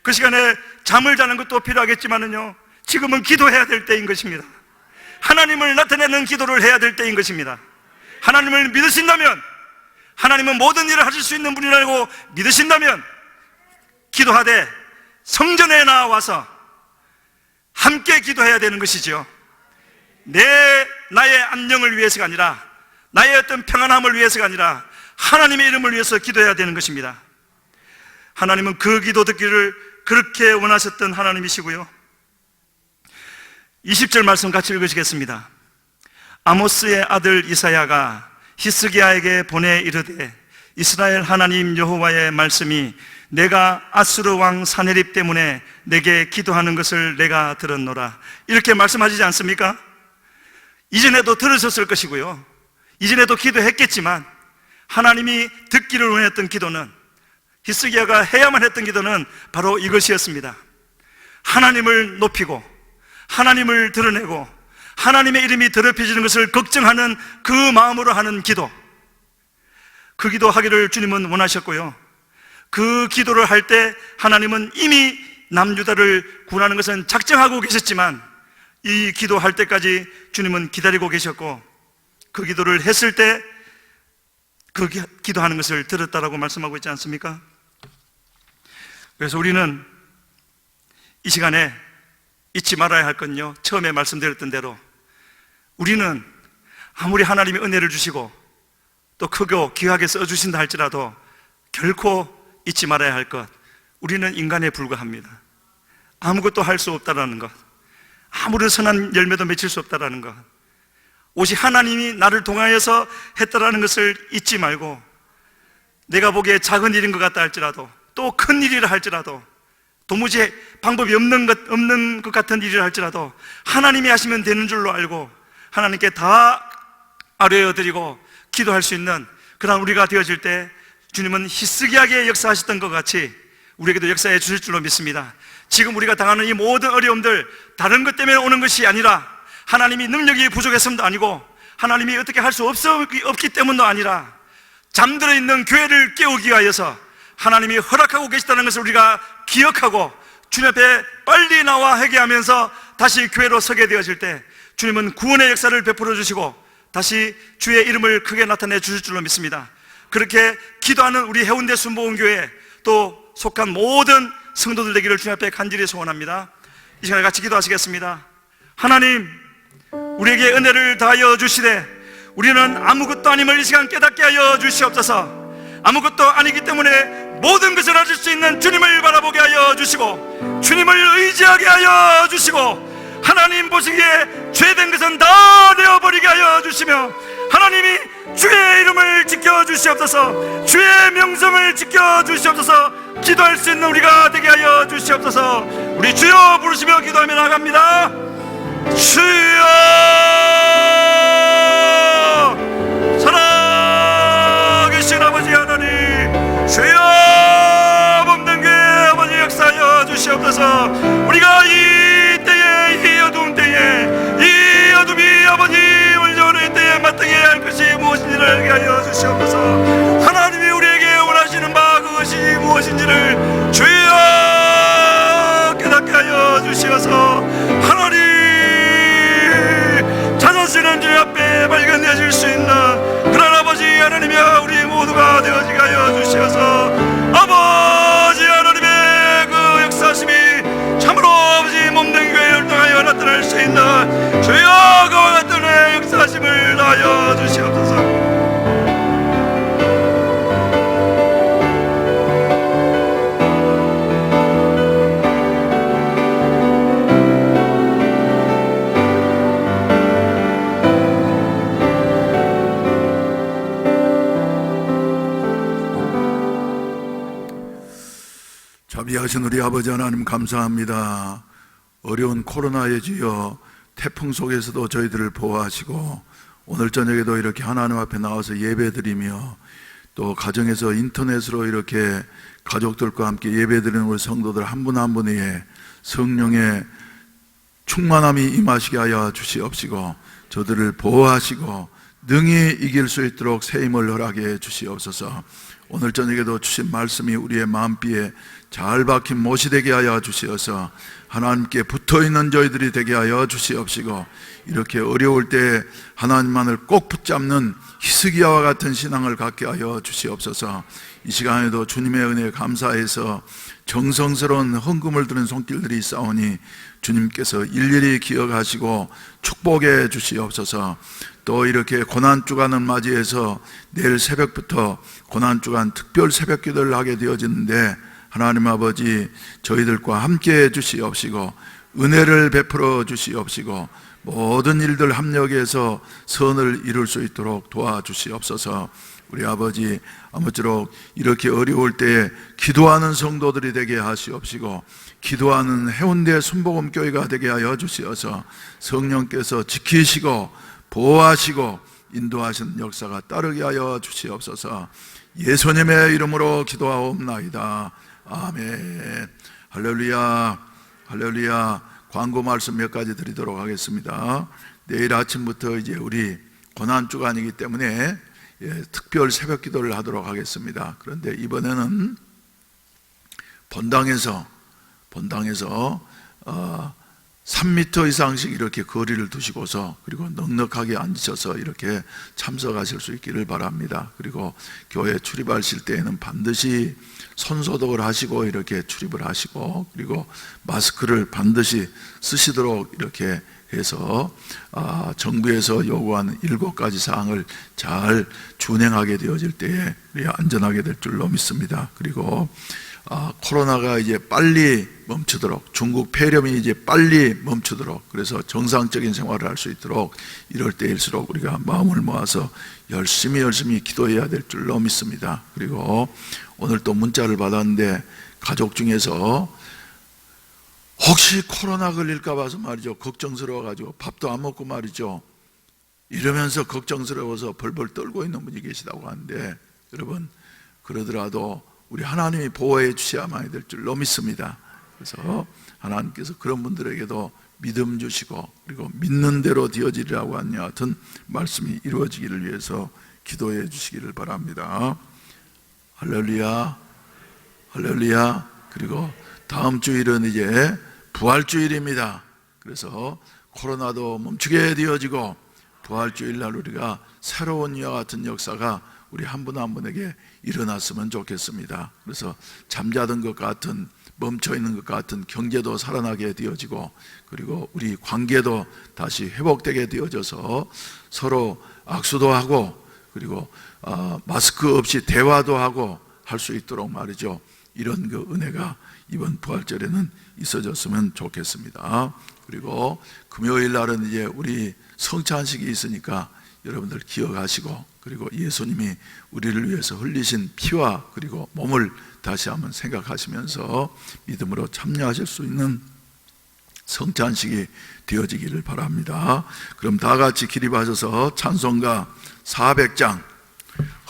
그 시간에 잠을 자는 것도 필요하겠지만은요, 지금은 기도해야 될 때인 것입니다. 하나님을 나타내는 기도를 해야 될 때인 것입니다. 하나님을 믿으신다면 하나님은 모든 일을 하실 수 있는 분이라고 믿으신다면 기도하되 성전에 나와서 함께 기도해야 되는 것이죠. 나의 안녕을 위해서가 아니라, 나의 어떤 평안함을 위해서가 아니라 하나님의 이름을 위해서 기도해야 되는 것입니다. 하나님은 그 기도 듣기를 그렇게 원하셨던 하나님이시고요. 20절 말씀 같이 읽으시겠습니다. 아모스의 아들 이사야가 히스기야에게 보내 이르되 이스라엘 하나님 여호와의 말씀이 내가 아수르 왕 사네립 때문에 내게 기도하는 것을 내가 들었노라. 이렇게 말씀하시지 않습니까? 이전에도 들으셨을 것이고요, 이전에도 기도했겠지만 하나님이 듣기를 원했던 기도는, 히스기야가 해야만 했던 기도는 바로 이것이었습니다. 하나님을 높이고 하나님을 드러내고 하나님의 이름이 더럽혀지는 것을 걱정하는 그 마음으로 하는 기도, 그 기도하기를 주님은 원하셨고요, 그 기도를 할 때 하나님은 이미 남유다를 구원하는 것은 작정하고 계셨지만 이 기도할 때까지 주님은 기다리고 계셨고, 그 기도를 했을 때 그 기도하는 것을 들었다라고 말씀하고 있지 않습니까? 그래서 우리는 이 시간에 잊지 말아야 할 건요, 처음에 말씀드렸던 대로 우리는 아무리 하나님이 은혜를 주시고 또 크고 귀하게 써주신다 할지라도 결코 잊지 말아야 할 것, 우리는 인간에 불과합니다. 아무것도 할 수 없다라는 것, 아무런 선한 열매도 맺힐 수 없다라는 것, 오직 하나님이 나를 통하여서 했다라는 것을 잊지 말고, 내가 보기에 작은 일인 것 같다 할지라도, 또 큰 일이라 할지라도, 도무지 방법이 없는 것 같은 일이라 할지라도 하나님이 하시면 되는 줄로 알고 하나님께 다 아뢰어드리고 기도할 수 있는 그런 우리가 되어질 때 주님은 히스기야게 역사하셨던 것 같이 우리에게도 역사해 주실 줄로 믿습니다. 지금 우리가 당하는 이 모든 어려움들, 다른 것 때문에 오는 것이 아니라, 하나님이 능력이 부족해서도 아니고, 하나님이 어떻게 할 수 없기 때문도 아니라, 잠들어 있는 교회를 깨우기 위하여서 하나님이 허락하고 계시다는 것을 우리가 기억하고 주님 앞에 빨리 나와 회개하면서 다시 교회로 서게 되어질 때 주님은 구원의 역사를 베풀어 주시고 다시 주의 이름을 크게 나타내 주실 줄로 믿습니다. 그렇게 기도하는 우리 해운대 순복음교회, 또 속한 모든 성도들 되기를 주님 앞에 간절히 소원합니다. 이 시간에 같이 기도하시겠습니다. 하나님, 우리에게 은혜를 다하여 주시되 우리는 아무것도 아님을 이 시간 깨닫게 하여 주시옵소서. 아무것도 아니기 때문에 모든 것을 하실 수 있는 주님을 바라보게 하여 주시고 주님을 의지하게 하여 주시고, 하나님 보시기에 죄된 것은 다 내어버리게 하여 주시며, 하나님이 주의 이름을 지켜주시옵소서, 주의 명성을 지켜주시옵소서, 기도할 수 있는 우리가 되게 하여 주시옵소서. 우리 주여 부르시며 기도하며 나갑니다. 주여, 살아계신 아버지 하나님, 주여 몸된 교회 아버지 역사하여 주시옵소서. 우리가 이 때에, 이 어두운 때에, 이 어둠이 아버지 울려오는 때에 마땅해야 할 것이 무엇인지를 알게 하여 주시옵소서. 하나님이 우리에게 원하시는 바 그것이 무엇인지를 주여 깨닫게 하여 주시어서 하나님 찾아쓰는 주님 앞에 발견되어질 수 있는 그런 아버지 하나님이여 우리 모두가 되어지게 하여 주시어서 아버지 하나님의 그 역사심이 참으로 아버지 몸된 교회를 통하여 나타날 수 있는 주여 그와 같은 역사심을 하여 주시옵소서. 자비하신 우리 아버지 하나님 감사합니다. 어려운 코로나의 주여 태풍 속에서도 저희들을 보호하시고 오늘 저녁에도 이렇게 하나님 앞에 나와서 예배드리며 또 가정에서 인터넷으로 이렇게 가족들과 함께 예배드리는 우리 성도들 한 분 한 분에게 성령의 충만함이 임하시게 하여 주시옵시고 저들을 보호하시고 능히 이길 수 있도록 새 힘을 허락해 주시옵소서. 오늘 저녁에도 주신 말씀이 우리의 마음비에 잘 박힌 못이 되게 하여 주시어서 하나님께 붙어있는 저희들이 되게 하여 주시옵시고, 이렇게 어려울 때 하나님만을 꼭 붙잡는 히스기야와 같은 신앙을 갖게 하여 주시옵소서. 이 시간에도 주님의 은혜에 감사해서 정성스러운 헌금을 드는 손길들이 있사오니 주님께서 일일이 기억하시고 축복해 주시옵소서. 또 이렇게 고난주간을 맞이해서 내일 새벽부터 고난주간 특별 새벽기도를 하게 되어지는데, 하나님 아버지 저희들과 함께 해 주시옵시고 은혜를 베풀어 주시옵시고 모든 일들 합력해서 선을 이룰 수 있도록 도와주시옵소서. 우리 아버지 아무쪼록 이렇게 어려울 때에 기도하는 성도들이 되게 하시옵시고 기도하는 해운대 순복음교회가 되게 하여 주시어서 성령께서 지키시고 보호하시고 인도하시는 역사가 따르게 하여 주시옵소서. 예수님의 이름으로 기도하옵나이다. 아멘. 할렐루야, 할렐루야. 광고 말씀 몇 가지 드리도록 하겠습니다. 내일 아침부터 이제 우리 고난주간이기 때문에 특별 새벽 기도를 하도록 하겠습니다. 그런데 이번에는 본당에서 3m 이상씩 이렇게 거리를 두시고서, 그리고 넉넉하게 앉으셔서 이렇게 참석하실 수 있기를 바랍니다. 그리고 교회 출입하실 때에는 반드시 손소독을 하시고 이렇게 출입을 하시고, 그리고 마스크를 반드시 쓰시도록 이렇게 해서 정부에서 요구하는 7가지 사항을 잘 준행하게 되어질 때에 우리 안전하게 될 줄로 믿습니다. 그리고 코로나가 이제 빨리 멈추도록, 중국 폐렴이 이제 빨리 멈추도록, 그래서 정상적인 생활을 할 수 있도록 이럴 때일수록 우리가 마음을 모아서 열심히 기도해야 될 줄로 믿습니다. 그리고 오늘 또 문자를 받았는데, 가족 중에서 혹시 코로나 걸릴까 봐서 말이죠, 걱정스러워 가지고 밥도 안 먹고 말이죠, 이러면서 걱정스러워서 벌벌 떨고 있는 분이 계시다고 하는데, 여러분 그러더라도 우리 하나님이 보호해 주셔야만 될 줄로 믿습니다. 그래서 하나님께서 그런 분들에게도 믿음 주시고, 그리고 믿는 대로 되어지리라고 한 같은 말씀이 이루어지기를 위해서 기도해 주시기를 바랍니다. 할렐루야, 할렐루야. 그리고 다음 주일은 이제 부활주일입니다. 그래서 코로나도 멈추게 되어지고 부활주일날 우리가 새로운 이와 같은 역사가 우리 한 분 한 분에게 일어났으면 좋겠습니다. 그래서 잠자던 것 같은, 멈춰있는 것 같은 경제도 살아나게 되어지고, 그리고 우리 관계도 다시 회복되게 되어져서 서로 악수도 하고, 그리고 마스크 없이 대화도 하고 할 수 있도록 말이죠, 이런 그 은혜가 이번 부활절에는 있어졌으면 좋겠습니다. 그리고 금요일 날은 이제 우리 성찬식이 있으니까 여러분들 기억하시고, 그리고 예수님이 우리를 위해서 흘리신 피와 그리고 몸을 다시 한번 생각하시면서 믿음으로 참여하실 수 있는 성찬식이 되어지기를 바랍니다. 그럼 다 같이 기립하셔서 찬송가 400장,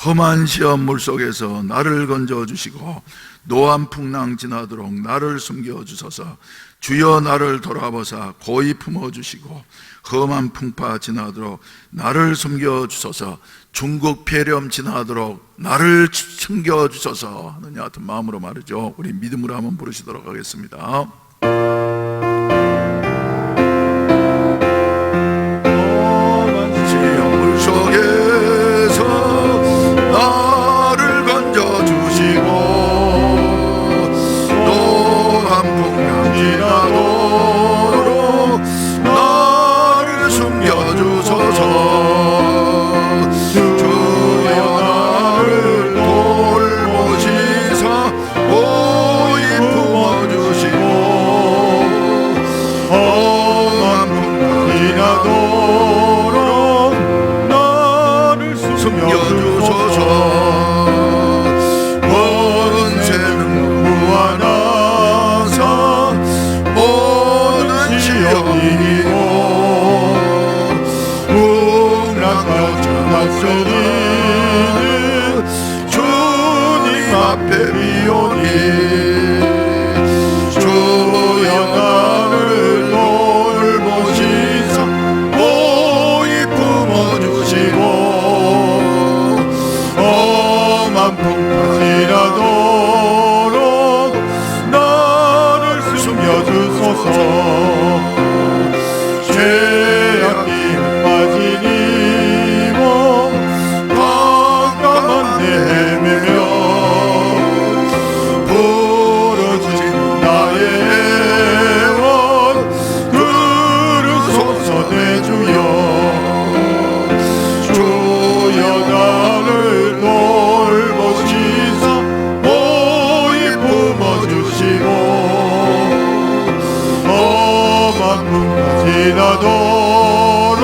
험한 시험 물속에서 나를 건져주시고 노한 풍랑 지나도록 나를 숨겨주소서. 주여 나를 돌아보사 고이 품어주시고 험한 풍파 지나도록 나를 숨겨주소서. 중국 폐렴 지나도록 나를 숨겨주소서 하는 같은 마음으로 말이죠, 우리 믿음으로 한번 부르시도록 하겠습니다. 주님 앞에 비오니 주여 나를 돌보시사 험한 지나도록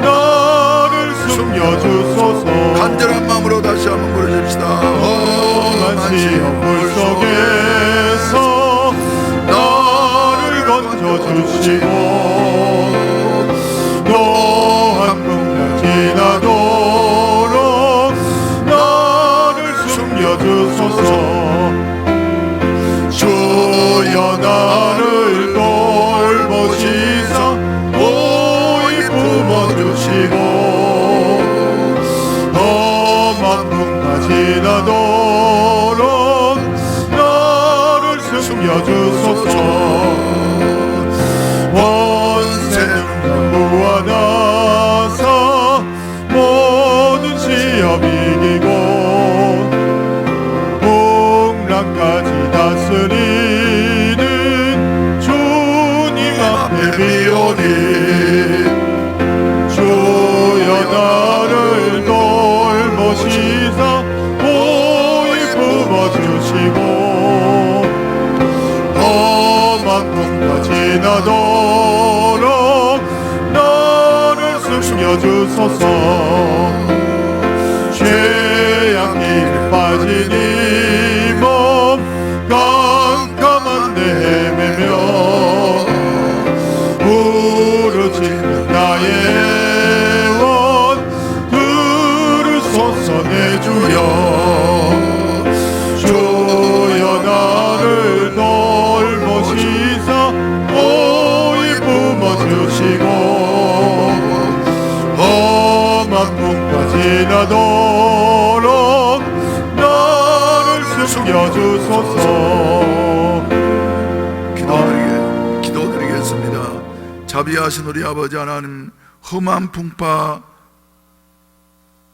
나를 숨겨주소서. 간절한 마음으로 다시 한번 부르십시다. 험한 시험 물속에서 나를 건져주시고 또한 풍랑 지나도록 나를 숨겨주소서. 주여 나를 돌보시사 오이 품어주시고 험한 풍랑 지나도록 나를 숨겨주소서. 원세는 구원하사 모든 시험 이기고 풍랑까지 다스리는 주님 앞에 비오니 주여 나를 돌보시사 오이 품어주시고 험한 풍가 지나도록 나를 숨겨주소서. 죄악길에 빠진 이 몸 깜깜한 데 헤매며 부르짖는 나의 원 들으소서 내 주여. 주여 나를 돌보시사 오이 품어주시고 험한 풍파 지나도록 나를 숨겨주소서. 기도드리겠습니다. 자비하신 우리 아버지 하나님, 험한 풍파,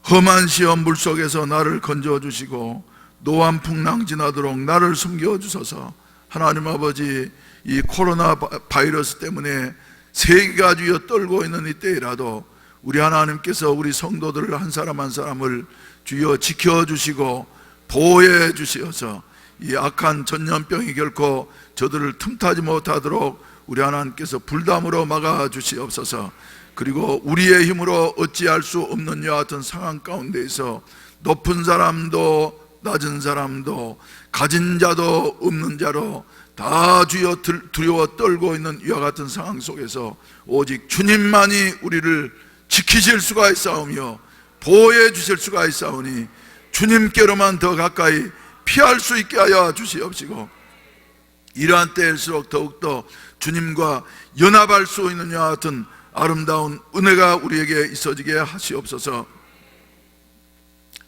험한 시험 물속에서 나를 건져주시고 노한 풍랑 지나도록 나를 숨겨주소서. 하나님 아버지, 이 코로나 바이러스 때문에 세계가 주여 떨고 있는 이때이라도 우리 하나님께서 우리 성도들을 한 사람 한 사람을 주여 지켜주시고 보호해 주시어서 이 악한 전염병이 결코 저들을 틈타지 못하도록 우리 하나님께서 불담으로 막아 주시옵소서. 그리고 우리의 힘으로 어찌할 수 없는 이와 같은 상황 가운데에서 높은 사람도 낮은 사람도 가진 자도 없는 자로 다 주여 두려워 떨고 있는 이와 같은 상황 속에서 오직 주님만이 우리를 지키실 수가 있사오며 보호해 주실 수가 있사오니 주님께로만 더 가까이 피할 수 있게 하여 주시옵시고 이러한 때일수록 더욱더 주님과 연합할 수 있는 이와 같은 아름다운 은혜가 우리에게 있어지게 하시옵소서.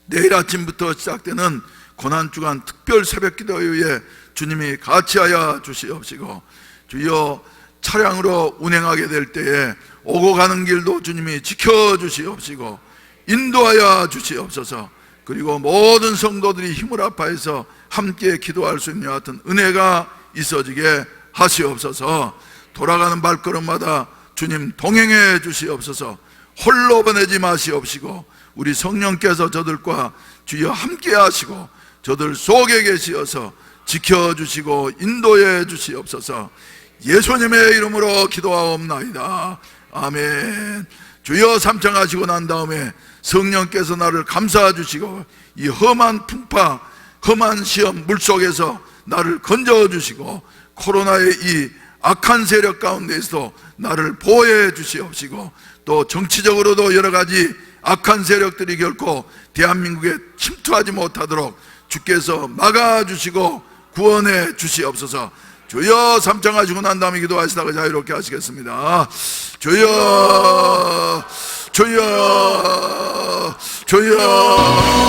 내일 아침부터 시작되는 고난주간 특별 새벽기도 이후에 주님이 같이하여 주시옵시고 주여 차량으로 운행하게 될 때에 오고 가는 길도 주님이 지켜주시옵시고 인도하여 주시옵소서. 그리고 모든 성도들이 힘을 합하여서 함께 기도할 수 있는 것 같은 은혜가 있어지게 하시옵소서. 돌아가는 발걸음마다 주님 동행해 주시옵소서. 홀로 보내지 마시옵시고 우리 성령께서 저들과 주여 함께 하시고 저들 속에 계시어서 지켜주시고 인도해 주시옵소서. 예수님의 이름으로 기도하옵나이다. 아멘. 주여 삼창하시고 난 다음에 성령께서 나를 감싸 주시고 이 험한 풍파, 험한 시험 물속에서 나를 건져 주시고 코로나의 이 악한 세력 가운데에서도 나를 보호해 주시옵시고 또 정치적으로도 여러 가지 악한 세력들이 결코 대한민국에 침투하지 못하도록 주께서 막아주시고 구원해 주시옵소서. 주여 삼창하시고 난 다음에 기도하시다가 자유롭게 하시겠습니다. 주여 주여 주여